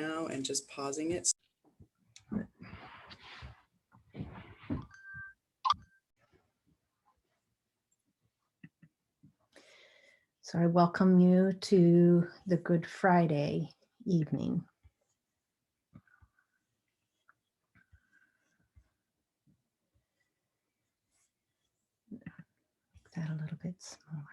now and just pausing it. So I welcome you to the Good Friday evening. Make that a little bit smaller.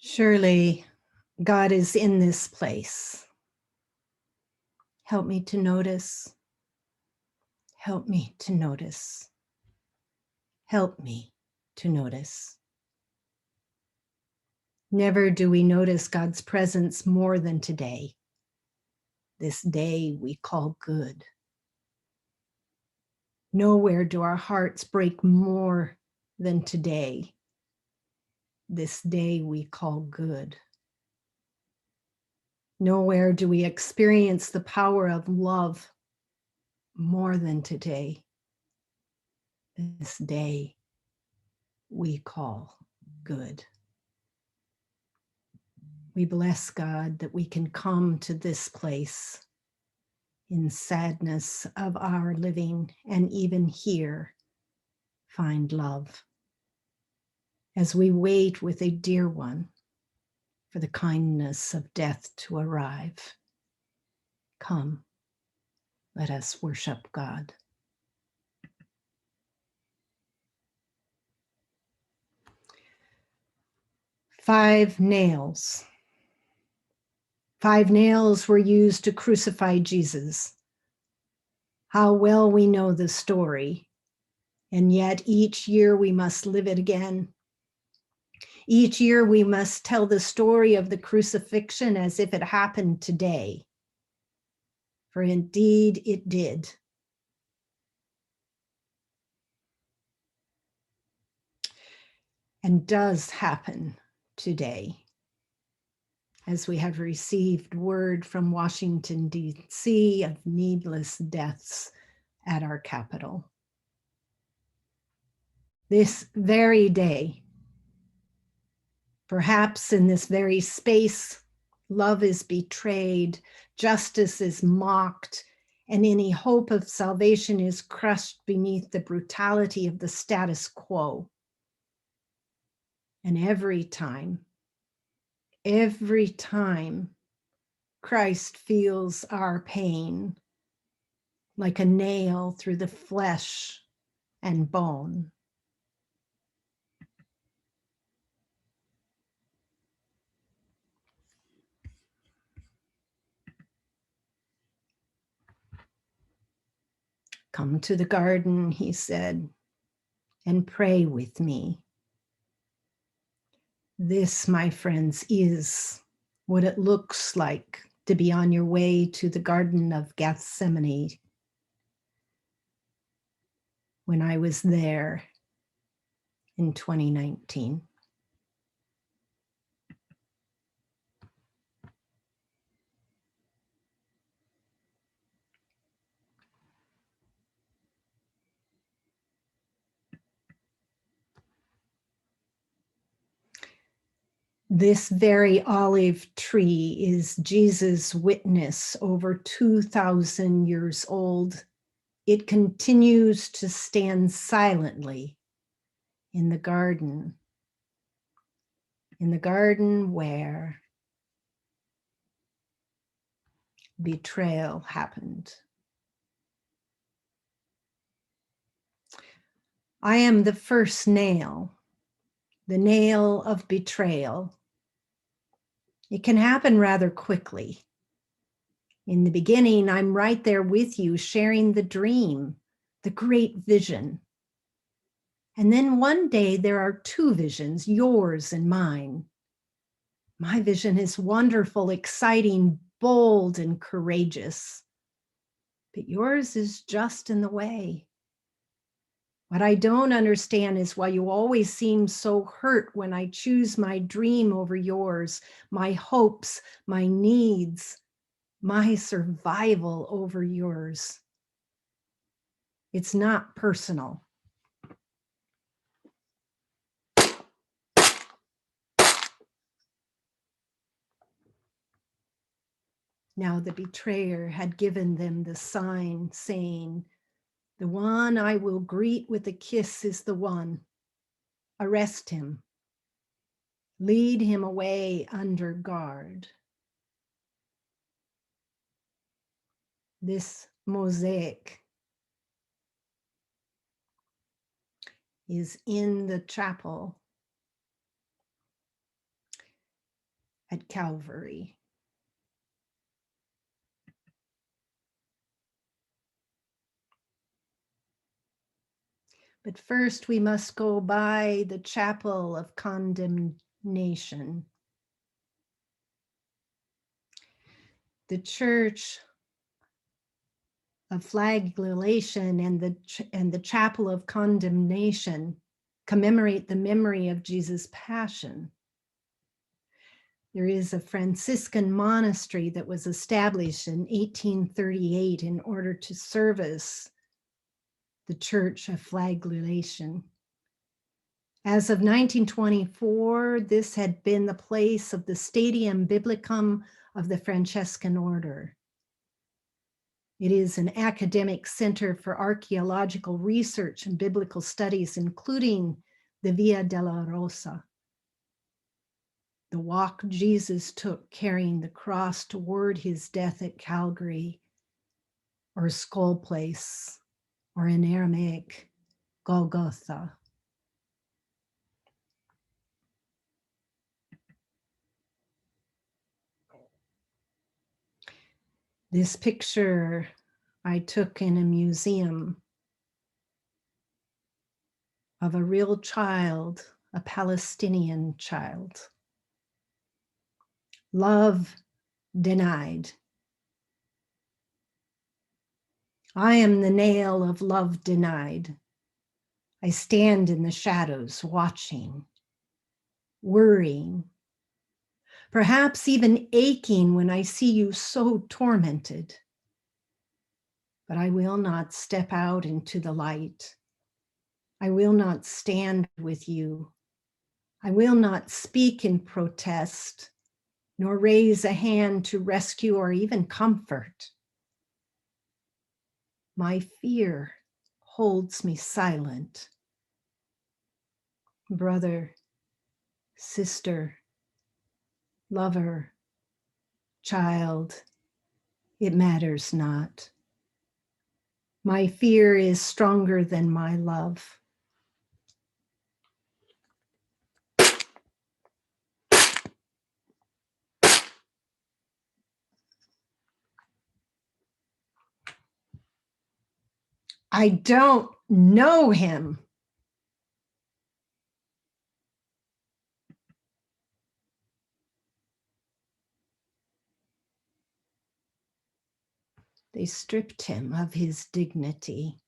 Surely God is in this place. Help me to notice. Help me to notice. Help me to notice. Never do we notice God's presence more than today, this day we call good. Nowhere do our hearts break more than today, this day we call good. Nowhere do we experience the power of love more than today, this day we call good. We bless God that we can come to this place in sadness of our living, and even here find love. As we wait with a dear one for the kindness of death to arrive, come, let us worship God. Five nails. 5 nails were used to crucify Jesus. How well we know the story, and yet each year we must live it again. Each year we must tell the story of the crucifixion as if it happened today. For indeed it did. And does happen today, as we have received word from Washington, D.C. of needless deaths at our capital. This very day, perhaps in this very space, love is betrayed, justice is mocked, and any hope of salvation is crushed beneath the brutality of the status quo. And every time, Christ feels our pain like a nail through the flesh and bone. Come to the garden, he said, and pray with me. This, my friends, is what it looks like to be on your way to the Garden of Gethsemane. When I was there in 2019. This very olive tree is Jesus' witness, over 2,000 years old. It continues to stand silently in the garden where betrayal happened. I am the first nail, the nail of betrayal. It can happen rather quickly. In the beginning, I'm right there with you, sharing the dream, the great vision. And then one day there are 2 visions, yours and mine. My vision is wonderful, exciting, bold, and courageous. But yours is just in the way. What I don't understand is why you always seem so hurt when I choose my dream over yours, my hopes, my needs, my survival over yours. It's not personal. Now the betrayer had given them the sign saying, "The one I will greet with a kiss is the one. Arrest him. Lead him away under guard." This mosaic is in the chapel at Calvary. But first we must go by the chapel of condemnation. The church of flagellation and the chapel of condemnation commemorate the memory of Jesus' passion. There is a Franciscan monastery that was established in 1838 in order to service the church of flagellation. As of 1924, this had been the place of the Stadium Biblicum of the Franciscan order. It is an academic center for archaeological research and biblical studies, including the Via Dolorosa, the walk Jesus took carrying the cross toward his death at Calvary, or Skull Place, or in Aramaic, Golgotha. This picture I took in a museum of a real child, a Palestinian child. Love denied. I am the nail of love denied. I stand in the shadows watching, worrying, perhaps even aching when I see you so tormented. But I will not step out into the light. I will not stand with you. I will not speak in protest, nor raise a hand to rescue or even comfort. My fear holds me silent. Brother, sister, lover, child, it matters not. My fear is stronger than my love. I don't know him. They stripped him of his dignity.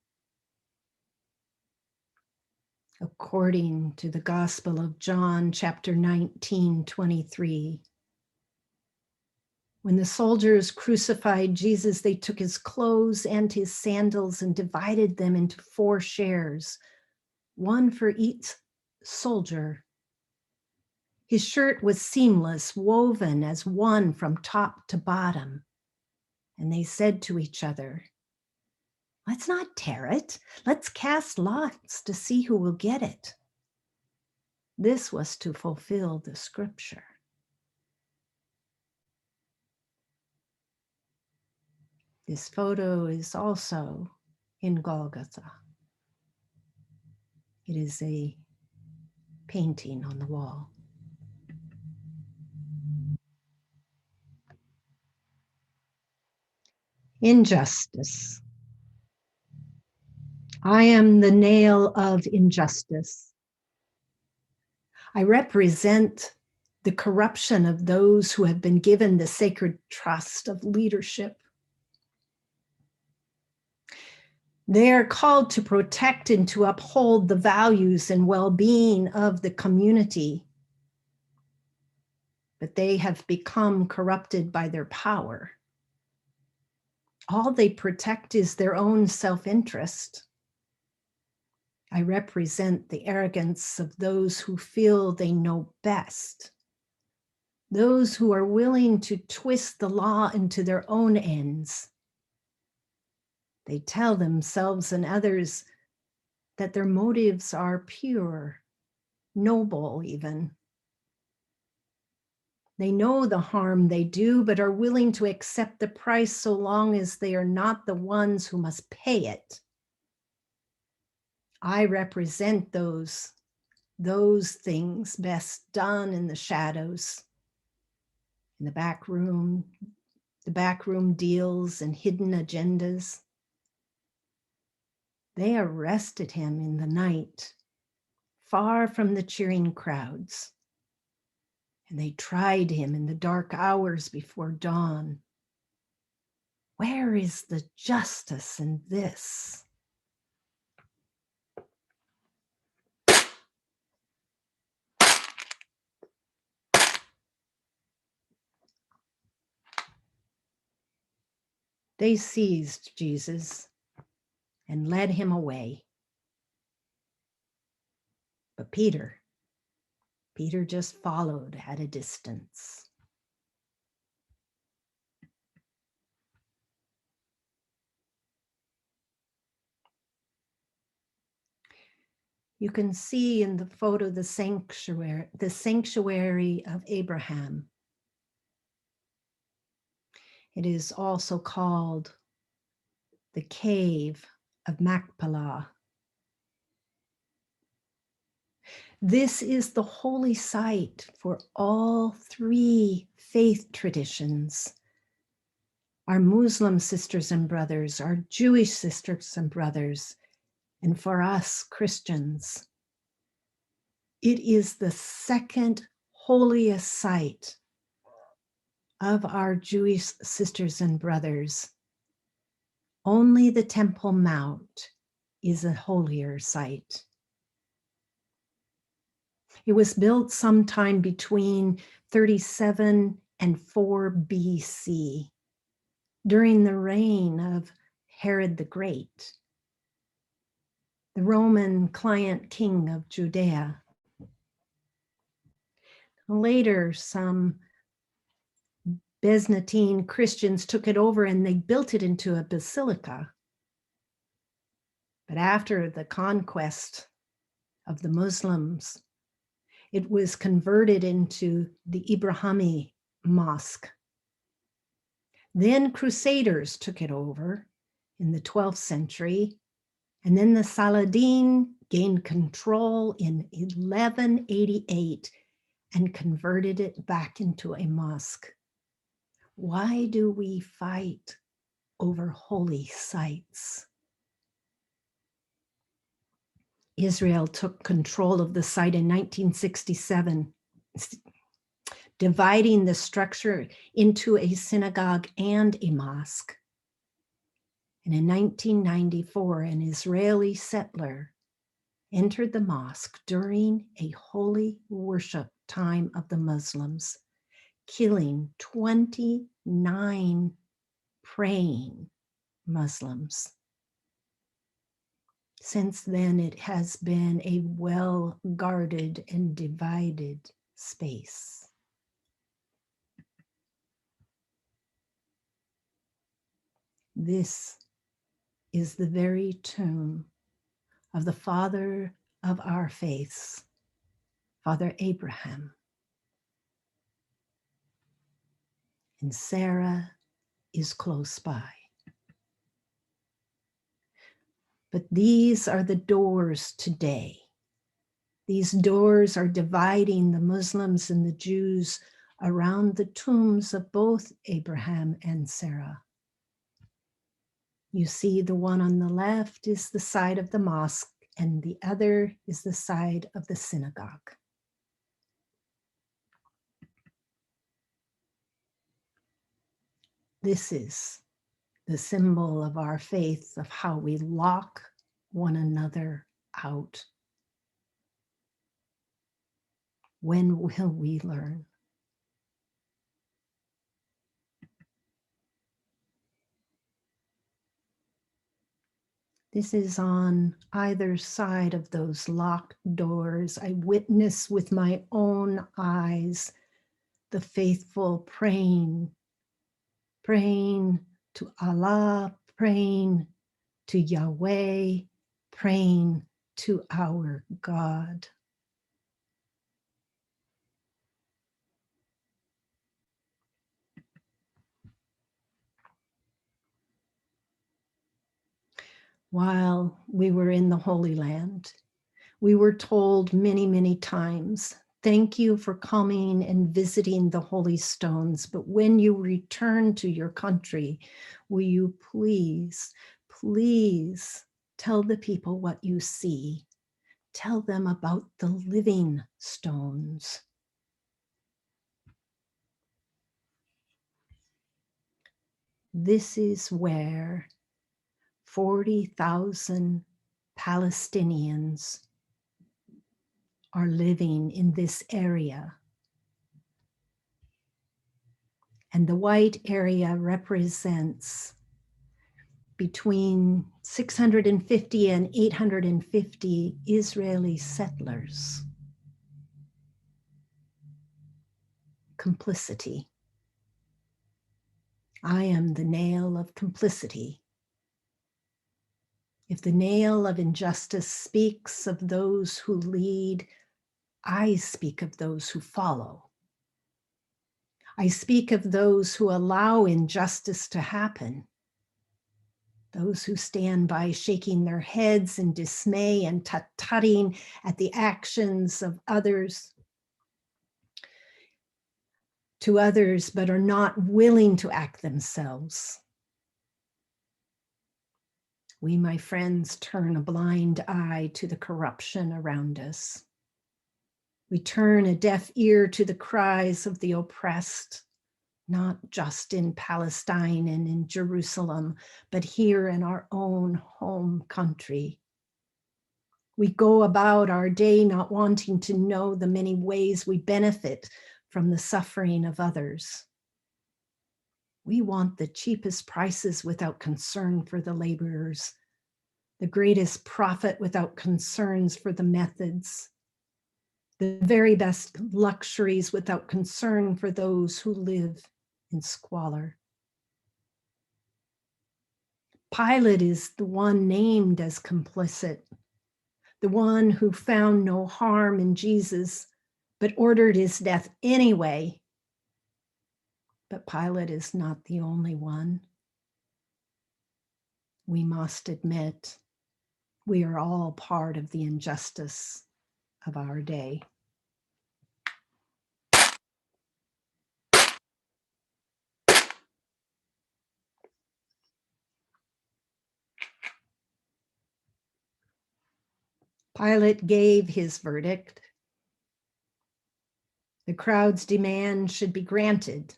According to the Gospel of John, chapter 19, 23. When the soldiers crucified Jesus, they took his clothes and his sandals and divided them into 4 shares, one for each soldier. His shirt was seamless, woven as one from top to bottom. And they said to each other, "Let's not tear it. Let's cast lots to see who will get it." This was to fulfill the scripture. This photo is also in Golgotha. It is a painting on the wall. Injustice. I am the nail of injustice. I represent the corruption of those who have been given the sacred trust of leadership. They are called to protect and to uphold the values and well-being of the community, but they have become corrupted by their power. All they protect is their own self-interest. I represent the arrogance of those who feel they know best, those who are willing to twist the law into their own ends. They tell themselves and others that their motives are pure, noble even. They know the harm they do, but are willing to accept the price so long as they are not the ones who must pay it. I represent those things best done in the shadows, in the back room deals and hidden agendas. They arrested him in the night, far from the cheering crowds, and they tried him in the dark hours before dawn. Where is the justice in this? They seized Jesus and led him away. But Peter just followed at a distance. You can see in the photo the sanctuary of Abraham. It is also called the cave of Machpelah. This is the holy site for all three faith traditions. Our Muslim sisters and brothers, our Jewish sisters and brothers, and for us Christians. It is the second holiest site of our Jewish sisters and brothers. Only the Temple Mount is a holier site. It was built sometime between 37 and 4 BC during the reign of Herod the Great, the Roman client king of Judea. Later, some Byzantine Christians took it over and they built it into a basilica. But after the conquest of the Muslims, it was converted into the Ibrahimi Mosque. Then Crusaders took it over in the 12th century, and then the Saladin gained control in 1188 and converted it back into a mosque. Why do we fight over holy sites? Israel took control of the site in 1967, dividing the structure into a synagogue and a mosque. And in 1994, an Israeli settler entered the mosque during a holy worship time of the Muslims, killing 29 praying Muslims. Since then, it has been a well-guarded and divided space. This is the very tomb of the father of our faiths, Father Abraham. And Sarah is close by. But these are the doors today. These doors are dividing the Muslims and the Jews around the tombs of both Abraham and Sarah. You see the one on the left is the side of the mosque and the other is the side of the synagogue. This is the symbol of our faith, of how we lock one another out. When will we learn? This is on either side of those locked doors. I witness with my own eyes the faithful praying to Allah, praying to Yahweh, praying to our God. While we were in the Holy Land, we were told many, many times, thank you for coming and visiting the holy stones, but when you return to your country, will you please tell the people what you see. Tell them about the living stones. This is where 40,000 Palestinians are living in this area. And the white area represents between 650 and 850 Israeli settlers. Complicity. I am the nail of complicity. If the nail of injustice speaks of those who lead, I speak of those who follow. I speak of those who allow injustice to happen, those who stand by shaking their heads in dismay and tut-tutting at the actions of others, to others, but are not willing to act themselves. We, my friends, turn a blind eye to the corruption around us. We turn a deaf ear to the cries of the oppressed, not just in Palestine and in Jerusalem, but here in our own home country. We go about our day not wanting to know the many ways we benefit from the suffering of others. We want the cheapest prices without concern for the laborers, the greatest profit without concerns for the methods, the very best luxuries without concern for those who live in squalor. Pilate is the one named as complicit, the one who found no harm in Jesus, but ordered his death anyway. But Pilate is not the only one. We must admit, we are all part of the injustice of our day. Pilate gave his verdict. The crowd's demand should be granted.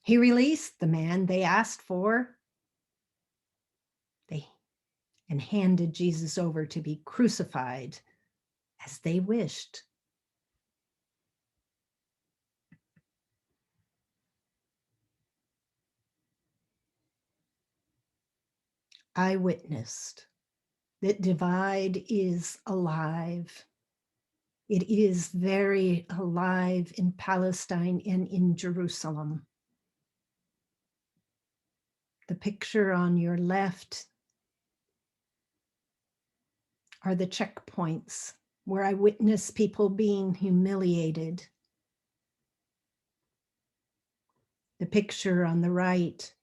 He released the man they asked for. And handed Jesus over to be crucified as they wished. I witnessed that divide is alive. It is very alive in Palestine and in Jerusalem. The picture on your left are the checkpoints where I witness people being humiliated. The picture on the right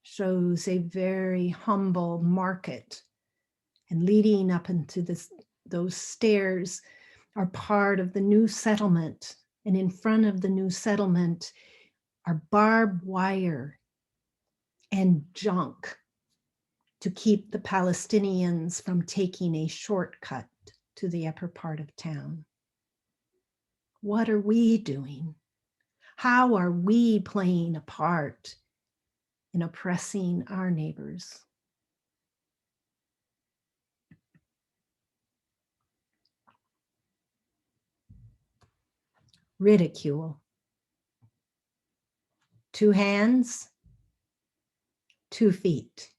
shows a very humble market, and leading up into those stairs are part of the new settlement. And in front of the new settlement are barbed wire and junk to keep the Palestinians from taking a shortcut to the upper part of town. What are we doing? How are we playing a part in oppressing our neighbors? Ridicule. 2 hands, 2 feet.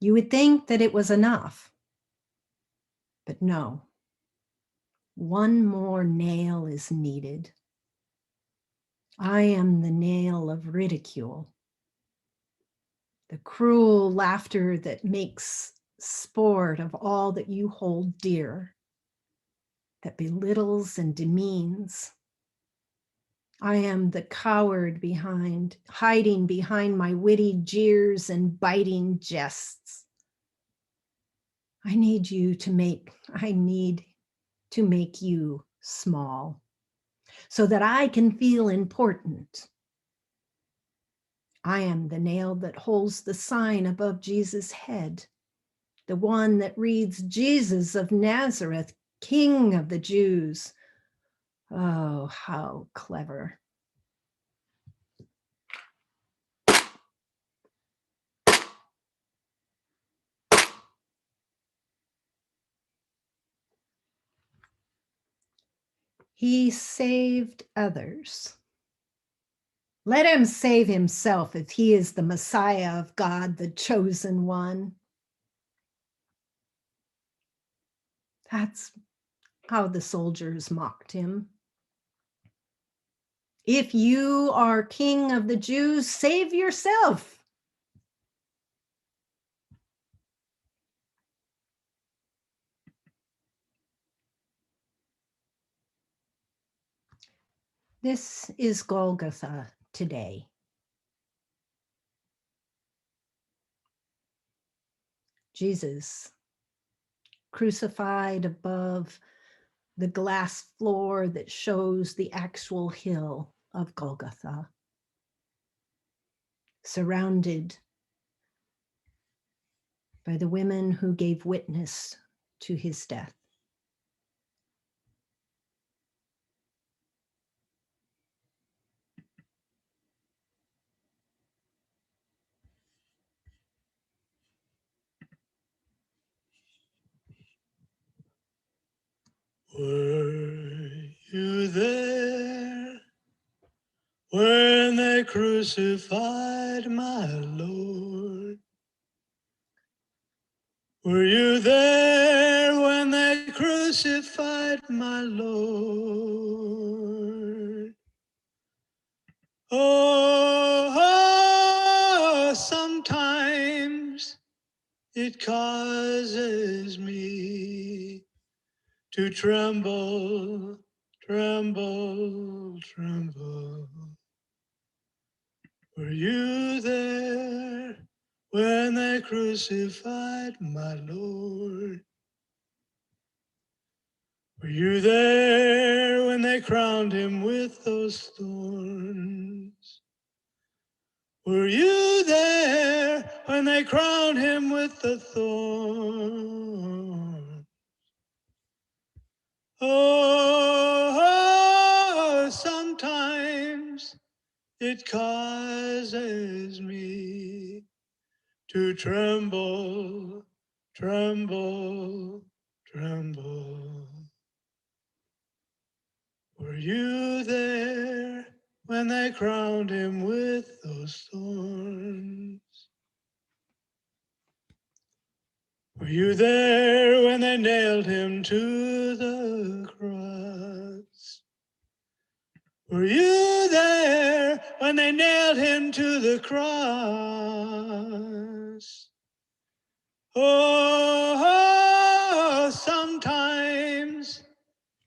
You would think that it was enough, but no. 1 more nail is needed. I am the nail of ridicule, the cruel laughter that makes sport of all that you hold dear, that belittles and demeans. I am the coward hiding behind my witty jeers and biting jests. I need to make you small so that I can feel important. I am the nail that holds the sign above Jesus' head, the one that reads, Jesus of Nazareth, King of the Jews. Oh, how clever. He saved others. Let him save himself if he is the Messiah of God, the chosen one. That's how the soldiers mocked him. If you are King of the Jews, save yourself. This is Golgotha today. Jesus, crucified above the glass floor that shows the actual hill of Golgotha, surrounded by the women who gave witness to his death. Were you there when they crucified my Lord? Were you there when they crucified my Lord? Oh, sometimes it causes me to tremble, tremble, tremble. Were you there when they crucified my Lord? Were you there when they crowned him with those thorns? Were you there when they crowned him with the thorns? Oh, sometimes it causes me to tremble, tremble, tremble. Were you there when they crowned him with those thorns? Were you there when they nailed him to the cross? Were you there when they nailed him to the cross? Oh, sometimes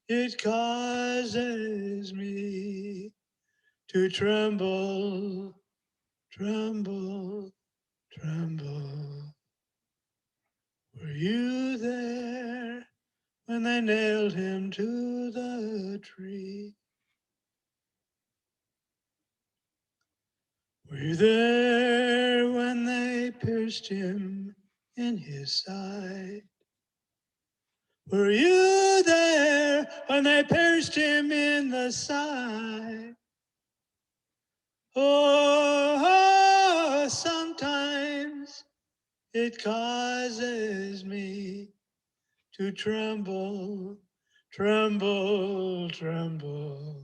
it causes me to tremble, tremble, tremble. Were you there when they nailed him to the tree? Were you there when they pierced him in his side? Were you there when they pierced him in the side? Oh, sometimes it causes me to tremble, tremble, tremble.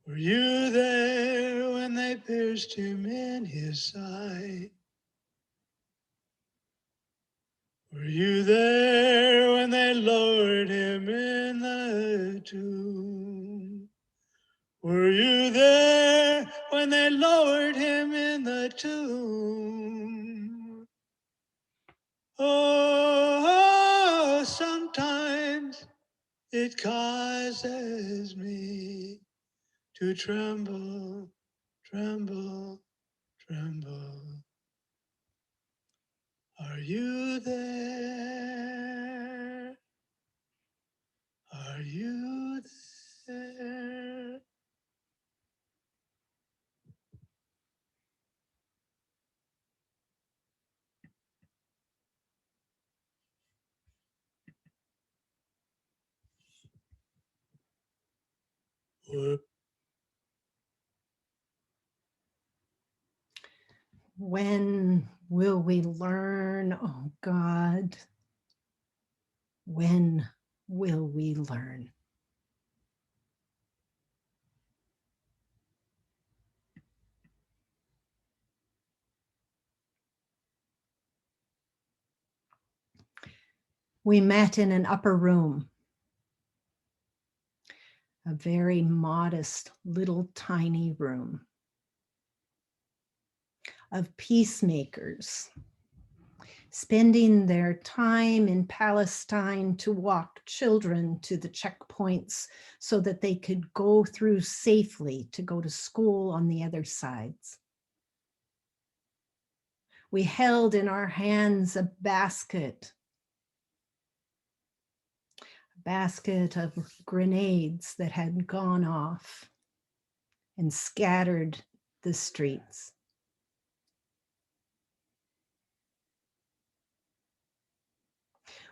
Were you there when they pierced him in his side? Were you there when they lowered him in the tomb? Were you there when they lowered him in the tomb? Oh, sometimes it causes me to tremble, tremble, tremble. Are you there? Are you there? When will we learn, oh God? When will we learn? We met in an upper room, a very modest little tiny room of peacemakers spending their time in Palestine to walk children to the checkpoints so that they could go through safely to go to school on the other sides. We held in our hands a basket of grenades that had gone off and scattered the streets.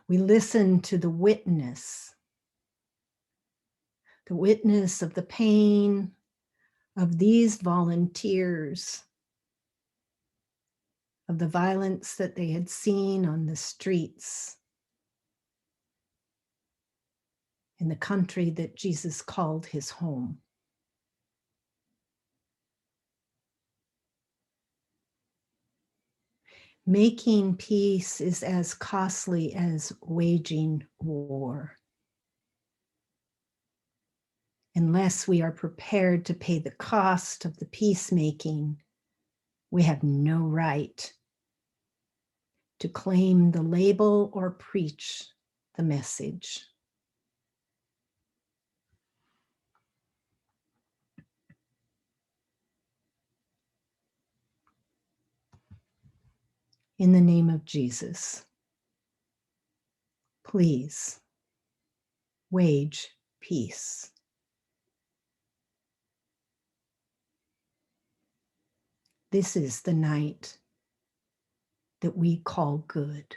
We listened to the witness of the pain of these volunteers, of the violence that they had seen on the streets in the country that Jesus called his home. Making peace is as costly as waging war. Unless we are prepared to pay the cost of the peacemaking, we have no right to claim the label or preach the message. In the name of Jesus, please wage peace. This is the night that we call good.